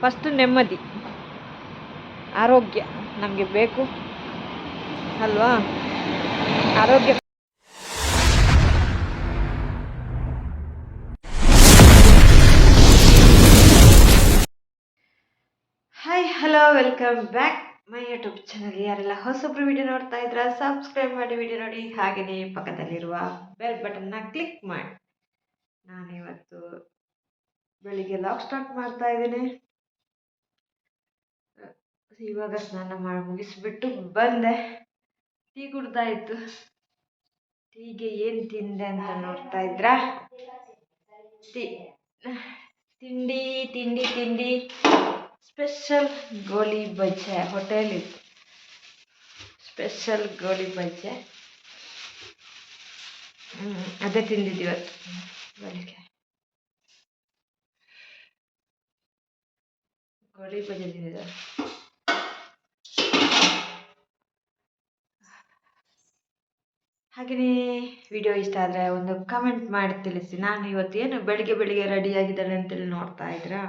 First ನೆಮ್ಮದಿ, ಆರೋಗ್ಯ ನಮಗೆ ಬೇಕು ಅಲ್ವಾ? ಆರೋಗ್ಯ. Hi, hello, welcome back my YouTube channel. ಯಾರೆಲ್ಲ ಹೊಸಬ್ರು ವಿಡಿಯೋ ನೋಡ್ತಾ ಇದ್ರ ಸಬ್ಸ್ಕ್ರೈಬ್ ಮಾಡಿ ವಿಡಿಯೋ ನೋಡಿ, ಹಾಗೆಯೇ ಪಕ್ಕದಲ್ಲಿರುವ ಬೆಲ್ ಬಟನ್ನ ಕ್ಲಿಕ್ ಮಾಡಿ. ನಾನಿವತ್ತು ಬೆಳಿಗ್ಗೆ ಲಾಗ್ ಸ್ಟಾರ್ಟ್ ಮಾಡ್ತಾ ಇದ್ದೀನಿ. ಇವಾಗ ಸ್ನಾನ ಮಾಡಿ ಮುಗಿಸ್ಬಿಟ್ಟು ಬಂದೆ. ಟೀ ಕುಡ್ದಾಯ್ತು. ಟೀಗೆ ಏನು ತಿಂದೆ ಅಂತ ನೋಡ್ತಾ ಇದ್ರಾ? ತಿಂಡಿ ತಿಂಡಿ ತಿಂಡಿ ಸ್ಪೆಷಲ್ ಗೋಳಿ ಬಜ್ಜೆ. ಹೋಟೆಲ್ ಇತ್ತು, ಸ್ಪೆಷಲ್ ಗೋಳಿ ಬಜ್ಜೆ. ಅದೇ ತಿಂದಿದ್ದೀವತ್ತು ಬೆಳಿಗ್ಗೆ. ಗೋಳಿ ಬಜ್ಜೆ ತಿಂದಿದ್ದ. ಹಾಗೆಯೇ ವಿಡಿಯೋ ಇಷ್ಟ ಆದರೆ ಒಂದು ಕಮೆಂಟ್ ಮಾಡಿ ತಿಳಿಸಿ. ನಾನು ಇವತ್ತೇನು ಬೆಳಿಗ್ಗೆ ರೆಡಿ ಆಗಿದ್ದಾಳೆ ಅಂತೇಳಿ ನೋಡ್ತಾ ಇದ್ರಾ?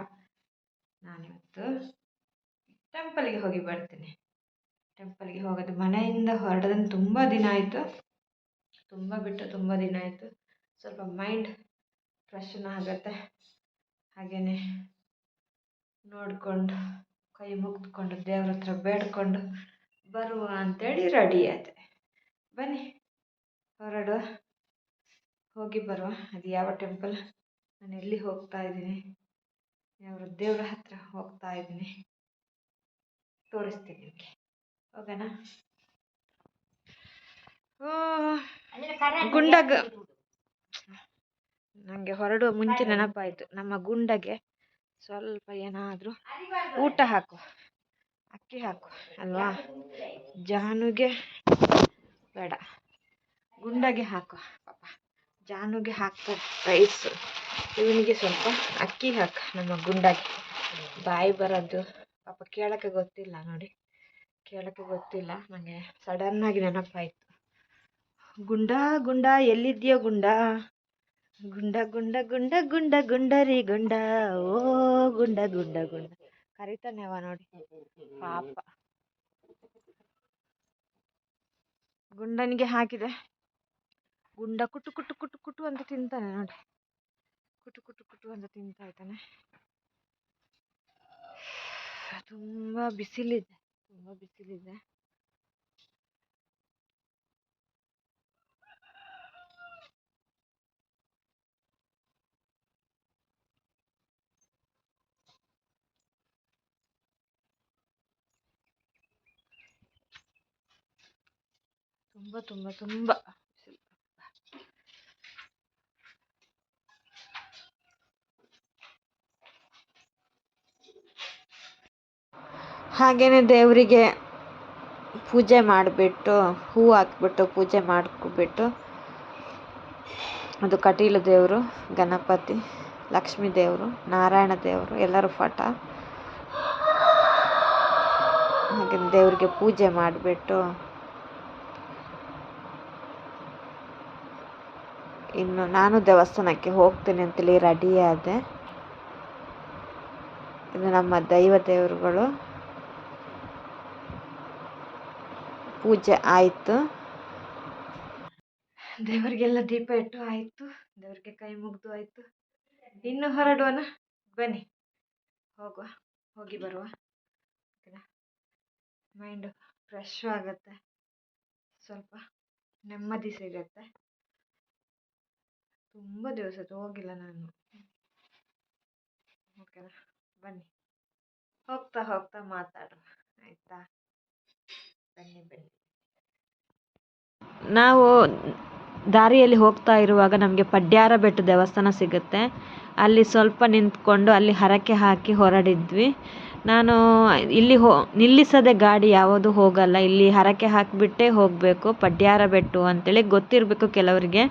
ನಾನಿವತ್ತು ಟೆಂಪಲ್ಗೆ ಹೋಗಿ ಬರ್ತೀನಿ. ಟೆಂಪಲ್ಗೆ ಹೋಗೋದು, ಮನೆಯಿಂದ ಹೊರಡೋದನ್ನು ತುಂಬ ದಿನ ಆಯಿತು, ತುಂಬ ದಿನ ಆಯಿತು. ಸ್ವಲ್ಪ ಮೈಂಡ್ ಫ್ರೆಶ್ ಆಗುತ್ತೆ. ಹಾಗೆಯೇ ನೋಡಿಕೊಂಡು ಕೈ ಮುಗಿದುಕೊಂಡು ದೇವ್ರ ಹತ್ರ ಬೇಡ್ಕೊಂಡು ಬರುವ ಅಂತೇಳಿ ರೆಡಿ ಆಯ್ತೆ. ಬನ್ನಿ ಹೊರಡುವ, ಹೋಗಿ ಬರುವ. ಅದು ಯಾವ ಟೆಂಪಲ್, ನಾನು ಎಲ್ಲಿ ಹೋಗ್ತಾ ಇದ್ದೀನಿ, ಯಾವ ದೇವ್ರ ಹತ್ರ ಹೋಗ್ತಾ ಇದ್ದೀನಿ ತೋರಿಸ್ತೀನಿ ನಿಮಗೆ. ಹೋಗೋಣ. ಗುಂಡಗ ನನಗೆ ಹೊರಡುವ ಮುಂಚೆ ನೆನಪಾಯಿತು, ನಮ್ಮ ಗುಂಡಗೆ ಸ್ವಲ್ಪ ಏನಾದರೂ ಊಟ ಹಾಕು, ಅಕ್ಕಿ ಹಾಕು ಅಲ್ವಾ? ಜಾನುಗೆ ಬೇಡ, ಗುಂಡಗೆ ಹಾಕು ಪಾಪ. ಜಾನುಗೆ ಹಾಕ್ತಾ ರೈಸ್, ಇವನಿಗೆ ಸ್ವಲ್ಪ ಅಕ್ಕಿ ಹಾಕು ನಮ್ಮ ಗುಂಡಗೆ. ಬಾಯಿ ಬರೋದು ಪಾಪ ಕೇಳೋಕ್ಕೆ ಗೊತ್ತಿಲ್ಲ ನೋಡಿ, ಕೇಳೋಕ್ಕೆ ಗೊತ್ತಿಲ್ಲ. ನನಗೆ ಸಡನ್ನಾಗಿ ನೆನಪಾಯಿತು. ಗುಂಡ ಎಲ್ಲಿದೆಯೋ ಗುಂಡ, ಗುಂಡ ಗುಂಡ ಗುಂಡ ಗುಂಡ ಗುಂಡರಿ ಗುಂಡ, ಓ ಗುಂಡ ಕರಿತಾನೆ ಅವ ನೋಡಿ ಪಾಪ. ಗುಂಡನಿಗೆ ಹಾಕಿದೆ, ಗುಂಡ ಕುಟು ಕುಟು ಕುಟು ಕುಟು ಅಂತ ತಿಂತಾನೆ ನೋಡಿ, ಕುಟು ಕುಟು ಕುಟು ಅಂತ ತಿಂತಾ ಇದ್ದಾನೆ. ತುಂಬ ಬಿಸಿಲಿದೆ. ತುಂಬ ಹಾಗೇನೆ ದೇವರಿಗೆ ಪೂಜೆ ಮಾಡಿಬಿಟ್ಟು, ಹೂವು ಹಾಕ್ಬಿಟ್ಟು ಪೂಜೆ ಮಾಡ್ಕೊಬಿಟ್ಟು, ಅದು ಕಟೀಲು ದೇವರು, ಗಣಪತಿ, ಲಕ್ಷ್ಮೀ ದೇವರು, ನಾರಾಯಣ ದೇವರು ಎಲ್ಲರೂ ಫೋಟೋ. ಹಾಗೆ ದೇವರಿಗೆ ಪೂಜೆ ಮಾಡಿಬಿಟ್ಟು ಇನ್ನು ನಾನು ದೇವಸ್ಥಾನಕ್ಕೆ ಹೋಗ್ತೀನಿ ಅಂತೇಳಿ ರೆಡಿ ಆದೆ. ಇದು ನಮ್ಮ ದೈವ ದೇವರುಗಳು. ಪೂಜೆ ಆಯಿತು, ದೇವರಿಗೆಲ್ಲ ದೀಪ ಇಟ್ಟು ಆಯಿತು, ದೇವರಿಗೆ ಕೈ ಮುಗಿದು ಆಯಿತು. ಇನ್ನು ಹೊರಡುವನ, ಬನ್ನಿ ಹೋಗುವ, ಹೋಗಿ ಬರುವ. ಮೈಂಡ್ ಫ್ರೆಶ್ ಆಗುತ್ತೆ, ಸ್ವಲ್ಪ ನೆಮ್ಮದಿ ಸಿಗುತ್ತೆ. ತುಂಬ ದಿವಸ ಹೋಗಿಲ್ಲ ನಾನು. ಓಕೆನಾ, ಬನ್ನಿ ಹೋಗ್ತಾ ಮಾತಾಡುವ ಆಯಿತಾ? ಬನ್ನಿ. ನಾವು ದಾರಿಯಲ್ಲಿ ಹೋಗ್ತಾ ಇರುವಾಗ ನಮಗೆ ಪಡ್ಯಾರ ಬೆಟ್ಟ ದೇವಸ್ಥಾನ ಸಿಗುತ್ತೆ. ಅಲ್ಲಿ ಸ್ವಲ್ಪ ನಿಂತ್ಕೊಂಡು ಅಲ್ಲಿ ಹರಕೆ ಹಾಕಿ ಹೊರಡಿದ್ವಿ. ನಾನು ಇಲ್ಲಿ ನಿಲ್ಲಿಸದೆ ಗಾಡಿ ಯಾವುದು ಹೋಗಲ್ಲ, ಇಲ್ಲಿ ಹರಕೆ ಹಾಕಿಬಿಟ್ಟೇ ಹೋಗಬೇಕು. ಪಡ್ಯಾರ ಬೆಟ್ಟು ಅಂತೇಳಿ ಗೊತ್ತಿರಬೇಕು ಕೆಲವರಿಗೆ.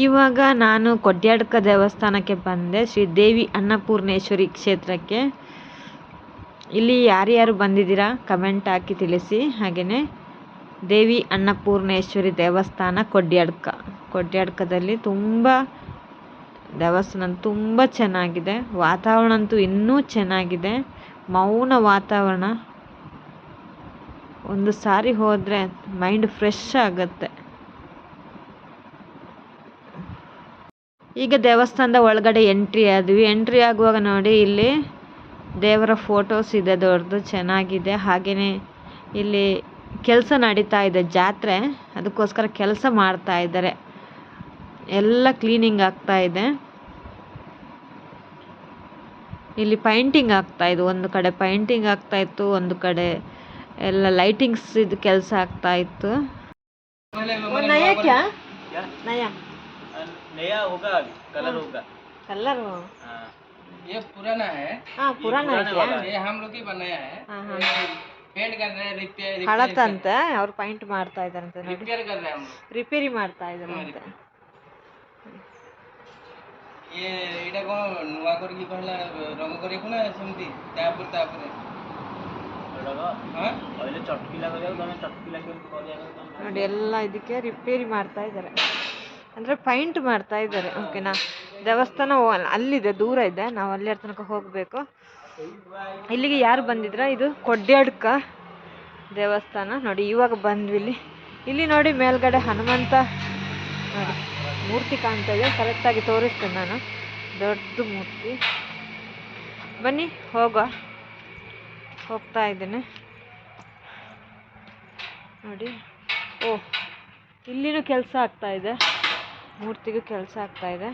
ಇವಾಗ ನಾನು ಕೊಡ್ಯಾಡ್ಕ ದೇವಸ್ಥಾನಕ್ಕೆ ಬಂದೆ, ಶ್ರೀದೇವಿ ಅನ್ನಪೂರ್ಣೇಶ್ವರಿ ಕ್ಷೇತ್ರಕ್ಕೆ. ಇಲ್ಲಿ ಯಾರ್ಯಾರು ಬಂದಿದ್ದೀರಾ ಕಮೆಂಟ್ ಹಾಕಿ ತಿಳಿಸಿ. ಹಾಗೆಯೇ ದೇವಿ ಅನ್ನಪೂರ್ಣೇಶ್ವರಿ ದೇವಸ್ಥಾನ ಕೊಡ್ಯಾಡ್ಕದಲ್ಲಿ ತುಂಬ ದೇವಸ್ಥಾನ ತುಂಬ ಚೆನ್ನಾಗಿದೆ. ವಾತಾವರಣ ಅಂತೂ ಇನ್ನೂ ಚೆನ್ನಾಗಿದೆ, ಮೌನ ವಾತಾವರಣ. ಒಂದು ಸಾರಿ ಹೋದರೆ ಮೈಂಡ್ ಫ್ರೆಶ್ ಆಗುತ್ತೆ. ಈಗ ದೇವಸ್ಥಾನದ ಒಳಗಡೆ ಎಂಟ್ರಿ ಆಗುವಾಗ ನೋಡಿ, ಇಲ್ಲಿ ದೇವರ ಫೋಟೋಸ್ ಇದೆ, ದೊಡ್ಡದು ಚೆನ್ನಾಗಿದೆ. ಹಾಗೆಯೇ ಇಲ್ಲಿ ಕೆಲಸ ನಡೀತಾ ಇದೆ, ಜಾತ್ರೆ, ಅದಕ್ಕೋಸ್ಕರ ಕೆಲಸ ಮಾಡ್ತಾ ಇದ್ದಾರೆ. ಎಲ್ಲ ಕ್ಲೀನಿಂಗ್ ಆಗ್ತಾ ಇದೆ. ಇಲ್ಲಿ ಪೈಂಟಿಂಗ್ ಆಗ್ತಾ ಇದೆ. ಒಂದು ಕಡೆ ಪೈಂಟಿಂಗ್ ಆಗ್ತಾ ಇತ್ತು, ಒಂದು ಕಡೆ ಎಲ್ಲ ಲೈಟಿಂಗ್ಸ್ ಇದು ಕೆಲಸ ಆಗ್ತಾ ಇತ್ತು. नया क्या नया नया होगा, कलर होगा। कलर हो ये पुराना है। हाँ पुराना है क्या? ये हम लोग ही बनाया है। पेंट कर रहे हैं, रिपेयर ಹಳತ್ತಂತೆ, ಅವ್ರು ಪೈಂಟ್ ಮಾಡ್ತಾ ಇದಾರಂತೆ ನೋಡಿ, रिपेयर कर रहे हैं हम लोग। ರಿಪೇರಿ ಮಾಡ್ತಾ ಇದಾರಂತೆ. ये एटा को नुवा कर की कहला रंग करे को ना सेमती तापर हां पहले चटकीला करे तने चटकीला के ನೋಡಿ ಎಲ್ಲ ಇದಕ್ಕೆ ರಿಪೇರಿ ಮಾಡ್ತಾ ಇದ್ದಾರೆ, ಅಂದರೆ ಪೈಂಟ್ ಮಾಡ್ತಾ ಇದ್ದಾರೆ. ಓಕೆನಾ, ದೇವಸ್ಥಾನ ಅಲ್ಲಿದೆ, ದೂರ ಇದೆ, ನಾವು ಅಲ್ಲಿ ತನಕ ಹೋಗಬೇಕು. ಇಲ್ಲಿಗೆ ಯಾರು ಬಂದಿದ್ರ? ಇದು ಕೊಡ್ಯಾಡ್ಕ ದೇವಸ್ಥಾನ ನೋಡಿ. ಇವಾಗ ಬಂದ್ವಿ ಇಲ್ಲಿ ನೋಡಿ, ಮೇಲ್ಗಡೆ ಹನುಮಂತ ನೋಡಿ ಮೂರ್ತಿ ಕಾಣ್ತಾ ಇದೆ. ಕರೆಕ್ಟಾಗಿ ತೋರಿಸ್ತೇನೆ ನಾನು, ದೊಡ್ಡ ಮೂರ್ತಿ. ಬನ್ನಿ ಹೋಗ್ತಾ ಇದ್ದೇನೆ ನೋಡಿ. ಓಹ್, ಇಲ್ಲಿನೂ ಕೆಲಸ ಆಗ್ತಾ ಇದೆ, ಮೂರ್ತಿಗೂ ಕೆಲಸ ಆಗ್ತಾ ಇದೆ.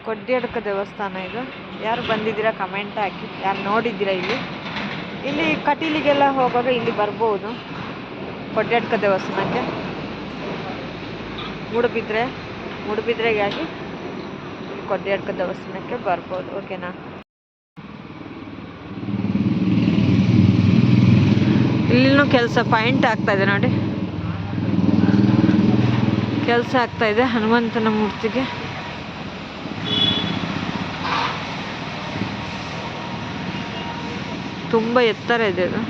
ಕೊಡ್ಯಾಡ್ಕ ದೇವಸ್ಥಾನ ಇದು. ಯಾರು ಬಂದಿದ್ದೀರಾ ಕಮೆಂಟ್ ಹಾಕಿ, ಯಾರು ನೋಡಿದ್ದೀರಾ ಇಲ್ಲಿ ಕಟೀಲಿಗೆಲ್ಲ ಹೋಗುವಾಗ ಇಲ್ಲಿ ಬರ್ಬೋದು, ಕೊಡ್ಯಾಡ್ಕ ದೇವಸ್ಥಾನಕ್ಕೆ. ಮೂಡುಬಿದ್ರೆಗೆ ಆಗಿ ಕೊಡ್ಯಾಡ್ಕ ದೇವಸ್ಥಾನಕ್ಕೆ ಬರ್ಬೋದು. ಓಕೆನಾ, ಇಲ್ಲಿನೂ ಕೆಲಸ ಪೈಂಟ್ ಆಗ್ತಾ ಇದೆ ನೋಡಿ, ಕೆಲಸ ಆಗ್ತಾ ಇದೆ ಹನುಮಂತನ ಮೂರ್ತಿಗೆ. ತುಂಬ ಎತ್ತರ ಇದೆ ಅದು.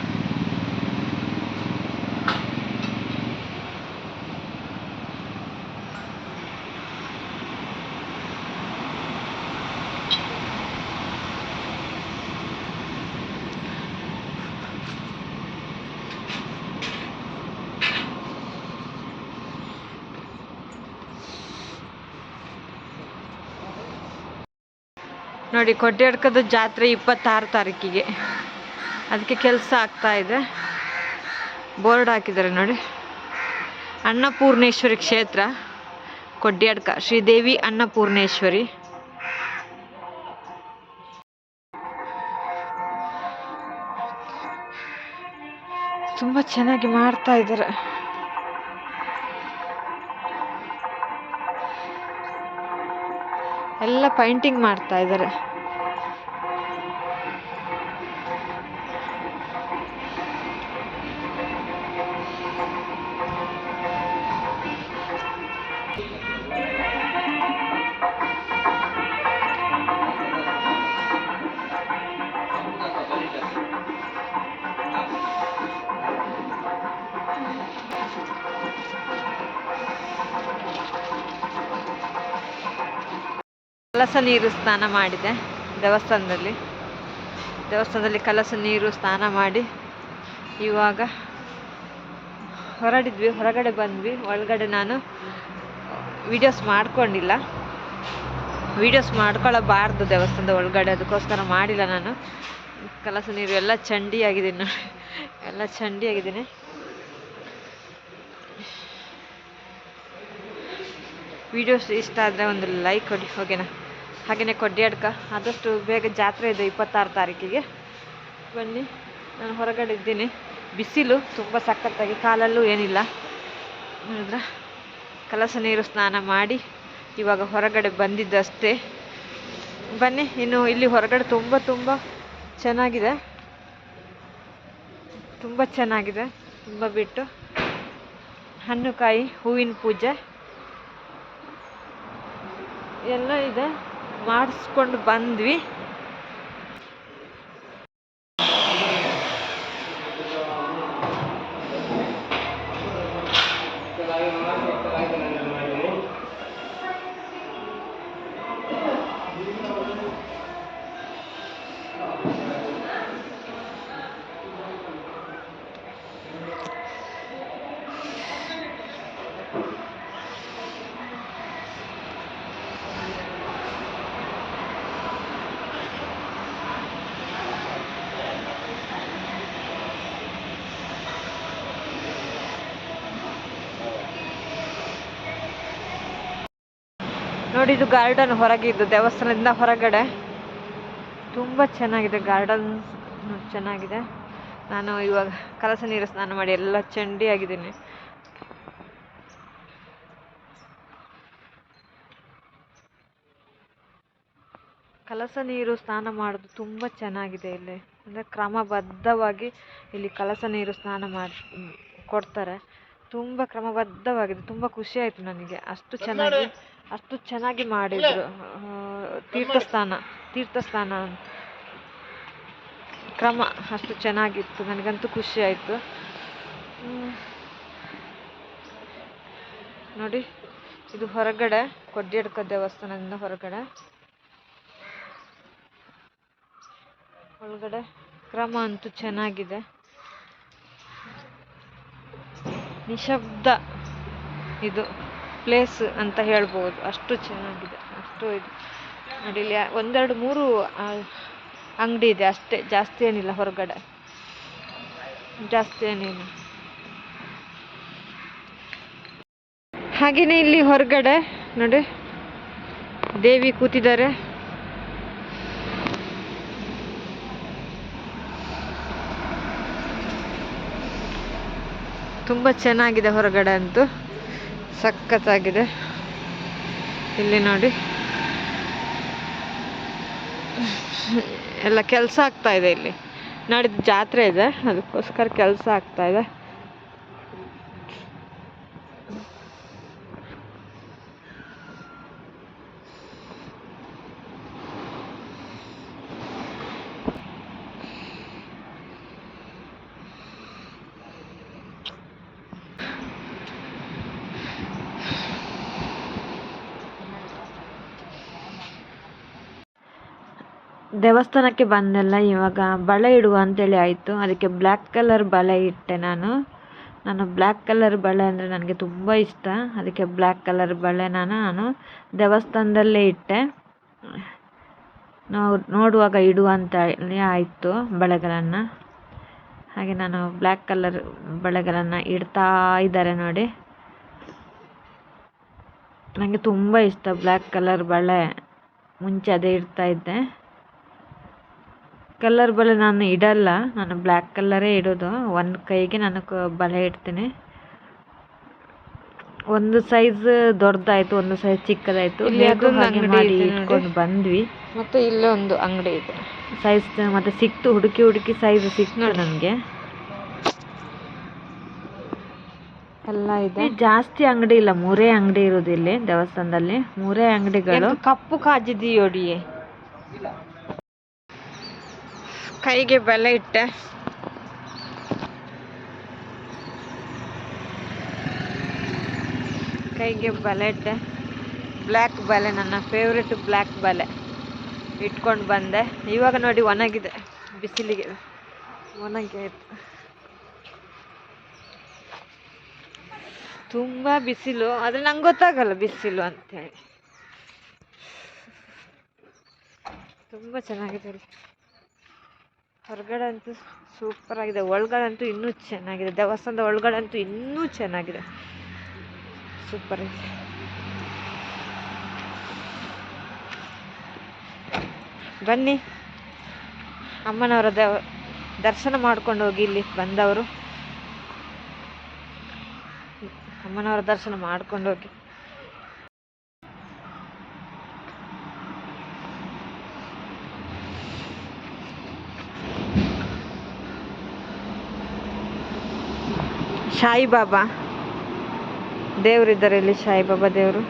ನೋಡಿ, ಕೊಡ್ಯಾಡ್ಕದ ಜಾತ್ರೆ 26 ತಾರೀಕಿಗೆ, ಅದಕ್ಕೆ ಕೆಲಸ ಆಗ್ತಾ ಇದೆ. ಬೋರ್ಡ್ ಹಾಕಿದ್ದಾರೆ ನೋಡಿ, ಅನ್ನಪೂರ್ಣೇಶ್ವರಿ ಕ್ಷೇತ್ರ ಕೊಡ್ಯಾಡ್ಕ, ಶ್ರೀದೇವಿ ಅನ್ನಪೂರ್ಣೇಶ್ವರಿ. ತುಂಬ ಚೆನ್ನಾಗಿ ಮಾಡ್ತಾ ಇದ್ದಾರೆ. ಎಲ್ಲ ಪೈಂಟಿಂಗ್ ಮಾಡ್ತಾ ಇದ್ದಾರೆ. ಕಲಸ ನೀರು ಸ್ನಾನ ಮಾಡಿದೆ ದೇವಸ್ಥಾನದಲ್ಲಿ ಕಲಸ ನೀರು ಸ್ನಾನ ಮಾಡಿ ಇವಾಗ ಹೊರಗಡೆ ಬಂದ್ವಿ. ಒಳಗಡೆ ನಾನು ವಿಡಿಯೋಸ್ ಮಾಡ್ಕೊಂಡಿಲ್ಲ, ವಿಡಿಯೋಸ್ ಮಾಡ್ಕೊಳ್ಳಬಾರ್ದು ದೇವಸ್ಥಾನದ ಒಳಗಡೆ, ಅದಕ್ಕೋಸ್ಕರ ಮಾಡಿಲ್ಲ ನಾನು. ಕಲಸ ನೀರು ಎಲ್ಲ ಚಂಡಿಯಾಗಿದ್ದೀನಿ ನೋಡಿ, ಎಲ್ಲ ಚಂಡಿಯಾಗಿದ್ದೀನಿ. ವಿಡಿಯೋಸ್ ಇಷ್ಟ ಆದರೆ ಒಂದು ಲೈಕ್ ಕೊಡಿ, ಓಕೆನಾ. ಹಾಗೆಯೇ ಕೊಡ್ಯಾಡ್ಕ ಆದಷ್ಟು ಬೇಗ ಜಾತ್ರೆ ಇದೆ 26 ತಾರೀಕಿಗೆ, ಬನ್ನಿ. ನಾನು ಹೊರಗಡೆ ಇದ್ದೀನಿ, ಬಿಸಿಲು ತುಂಬ ಸಖತ್ತಾಗಿ, ಕಾಲಲ್ಲೂ ಏನಿಲ್ಲ ನೋಡಿದ್ರೆ. ಕಲಸ ನೀರು ಸ್ನಾನ ಮಾಡಿ ಇವಾಗ ಹೊರಗಡೆ ಬಂದಿದ್ದಷ್ಟೇ. ಬನ್ನಿ, ಇನ್ನು ಇಲ್ಲಿ ಹೊರಗಡೆ ತುಂಬ ಚೆನ್ನಾಗಿದೆ, ತುಂಬ ಬಿಟ್ಟು ಹಣ್ಣು ಕಾಯಿ ಹೂವಿನ ಪೂಜೆ ಎಲ್ಲ ಇದೆ, ಮಾಡಿಸ್ಕೊಂಡು ಬಂದ್ವಿ. ನೋಡಿ ಇದು ಗಾರ್ಡನ್ ಹೊರಗಿದ್ದು, ದೇವಸ್ಥಾನದಿಂದ ಹೊರಗಡೆ ತುಂಬ ಚೆನ್ನಾಗಿದೆ ಗಾರ್ಡನ್, ಚೆನ್ನಾಗಿದೆ. ನಾನು ಇವಾಗ ಕಲಸ ನೀರು ಸ್ನಾನ ಮಾಡಿ ಎಲ್ಲ ಚಂಡಿ ಆಗಿದ್ದೀನಿ. ಕಲಸ ನೀರು ಸ್ನಾನ ಮಾಡೋದು ತುಂಬ ಚೆನ್ನಾಗಿದೆ ಇಲ್ಲಿ, ಅಂದರೆ ಕ್ರಮಬದ್ಧವಾಗಿ ಇಲ್ಲಿ ಕಲಸ ನೀರು ಸ್ನಾನ ಮಾಡಿ ಕೊಡ್ತಾರೆ. ತುಂಬ ಕ್ರಮಬದ್ಧವಾಗಿದೆ, ತುಂಬ ಖುಷಿ ಆಯಿತು ನನಗೆ. ಅಷ್ಟು ಚೆನ್ನಾಗಿ ಮಾಡಿದರು. ತೀರ್ಥಸ್ಥಾನ ಕ್ರಮ ಅಷ್ಟು ಚೆನ್ನಾಗಿತ್ತು, ನನಗಂತೂ ಖುಷಿ ಆಯಿತು. ನೋಡಿ ಇದು ಹೊರಗಡೆ, ಕೊಡ್ಯಡ್ಕ ದೇವಸ್ಥಾನದಿಂದ ಹೊರಗಡೆ, ಒಳಗಡೆ ಕ್ರಮ ಅಂತೂ ಚೆನ್ನಾಗಿದೆ. ನಿಶಬ್ದ ಇದು ಪ್ಲೇಸ್ ಅಂತ ಹೇಳ್ಬೋದು, ಅಷ್ಟು ಚೆನ್ನಾಗಿದೆ. ಅಷ್ಟು ಇದು ನೋಡಿ, ಇಲ್ಲಿ 1 2 3 ಅಂಗಡಿ ಇದೆ ಅಷ್ಟೇ, ಜಾಸ್ತಿ ಏನಿಲ್ಲ. ಹೊರಗಡೆ ಜಾಸ್ತಿ ಏನಿಲ್ಲ. ಹಾಗೆಯೇ ಇಲ್ಲಿ ಹೊರಗಡೆ ನೋಡಿ ದೇವಿ ಕೂತಿದ್ದಾರೆ. ತುಂಬ ಚೆನ್ನಾಗಿದೆ ಹೊರಗಡೆ ಅಂತೂ, ಸಖತ್ತಾಗಿದೆ. ಇಲ್ಲಿ ನೋಡಿ ಎಲ್ಲ ಕೆಲಸ ಆಗ್ತಾ ಇದೆ. ಇಲ್ಲಿ ನಾಡಿದ್ದು ಜಾತ್ರೆ ಇದೆ, ಅದಕ್ಕೋಸ್ಕರ ಕೆಲಸ ಆಗ್ತಾ ಇದೆ. ದೇವಸ್ಥಾನಕ್ಕೆ ಬಂದೆಲ್ಲ ಇವಾಗ ಬಳೆ ಇಡುವ ಅಂತೇಳಿ ಆಯಿತು. ಅದಕ್ಕೆ ಬ್ಲ್ಯಾಕ್ ಕಲರ್ ಬಳೆ ಇಟ್ಟೆ. ನಾನು ಬ್ಲ್ಯಾಕ್ ಕಲರ್ ಬಳೆ ಅಂದರೆ ನನಗೆ ತುಂಬ ಇಷ್ಟ. ಅದಕ್ಕೆ ಬ್ಲ್ಯಾಕ್ ಕಲರ್ ಬಳೆನ ನಾನು ದೇವಸ್ಥಾನದಲ್ಲೇ ಇಟ್ಟೆ. ನಾವು ನೋಡುವಾಗ ಇಡುವ ಅಂತ ಆಯಿತು ಬಳೆಗಳನ್ನು. ಹಾಗೆ ನಾನು ಬ್ಲ್ಯಾಕ್ ಕಲರ್ ಬಳೆಗಳನ್ನು ಇಡ್ತಾ ಇದ್ದಾರೆ ನೋಡಿ. ನನಗೆ ತುಂಬ ಇಷ್ಟ ಬ್ಲ್ಯಾಕ್ ಕಲರ್ ಬಳೆ. ಮುಂಚೆ ಅದೇ ಇಡ್ತಾ ಇದ್ದೆ. ಕಲರ್ ಬಳೆ ನಾನು ಇಡಲ್ಲ, ನಾನು ಬ್ಲ್ಯಾಕ್ ಕಲ್ಲರೇ ಇಡೋದು. ಒಂದು ಕೈಗೆ ನಾನು ಬಳೆ ಇಡ್ತೀನಿ. ಒಂದು ಸೈಜ್ ದೊಡ್ಡದಾಯ್ತು, ಒಂದು ಸೈಜ್ ಚಿಕ್ಕದಾಯ್ತು. ಹಾಗೆ ಮಾಡಿ ಇಟ್ಕೊಂಡು ಬಂದ್ವಿ. ಮತ್ತು ಇಲ್ಲೇ ಒಂದು ಅಂಗಡಿ ಇದೆ, ಸೈಜ್ ಮತ್ತೆ ಸಿಕ್ತು. ಹುಡುಕಿ ಸೈಜ್ ಸಿಕ್ತು ನನಗೆ. ಎಲ್ಲ ಇದೆ, ಜಾಸ್ತಿ ಅಂಗಡಿ ಇಲ್ಲ, 3 ಅಂಗಡಿ ಇರೋದು ಇಲ್ಲಿ ದೇವಸ್ಥಾನದಲ್ಲಿ. 3 ಅಂಗಡಿಗಳು. ಕಪ್ಪು ಕಾಜಿದೆಯೋಡಿಯೇ. ಕೈಗೆ ಬಳೆ ಇಟ್ಟೆ. ಬ್ಲ್ಯಾಕ್ ಬಳೆ, ನನ್ನ ಫೇವ್ರೆಟ್ ಬ್ಲ್ಯಾಕ್ ಬಳೆ ಇಟ್ಕೊಂಡು ಬಂದೆ. ಇವಾಗ ನೋಡಿ ಒಣಗಿದೆ, ಬಿಸಿಲಿಗೆ ಒಣಗಾಯ್ತು. ತುಂಬ ಬಿಸಿಲು, ಆದರೆ ನಂಗೆ ಗೊತ್ತಾಗಲ್ಲ ಬಿಸಿಲು ಅಂತೇಳಿ. ತುಂಬ ಚೆನ್ನಾಗಿದೆ ಇಲ್ಲಿ. ಹೊರಗಡೆ ಅಂತೂ ಸೂಪರ್ ಆಗಿದೆ, ಒಳಗಡೆ ಅಂತೂ ಇನ್ನೂ ಚೆನ್ನಾಗಿದೆ. ದೇವಸ್ಥಾನದ ಒಳಗಡೆ ಅಂತೂ ಇನ್ನೂ ಚೆನ್ನಾಗಿದೆ, ಸೂಪರ್ ಇದೆ. ಬನ್ನಿ, ಅಮ್ಮನವರ ದರ್ಶನ ಮಾಡ್ಕೊಂಡು ಹೋಗಿ. ಇಲ್ಲಿ ಬಂದವರು ಅಮ್ಮನವರ ದರ್ಶನ ಮಾಡ್ಕೊಂಡು ಹೋಗಿ. ಸಾಯಿಬಾಬಾ ದೇವರಿದ್ದಾರೆ ಇಲ್ಲಿ, ಸಾಯಿಬಾಬಾ ದೇವರು.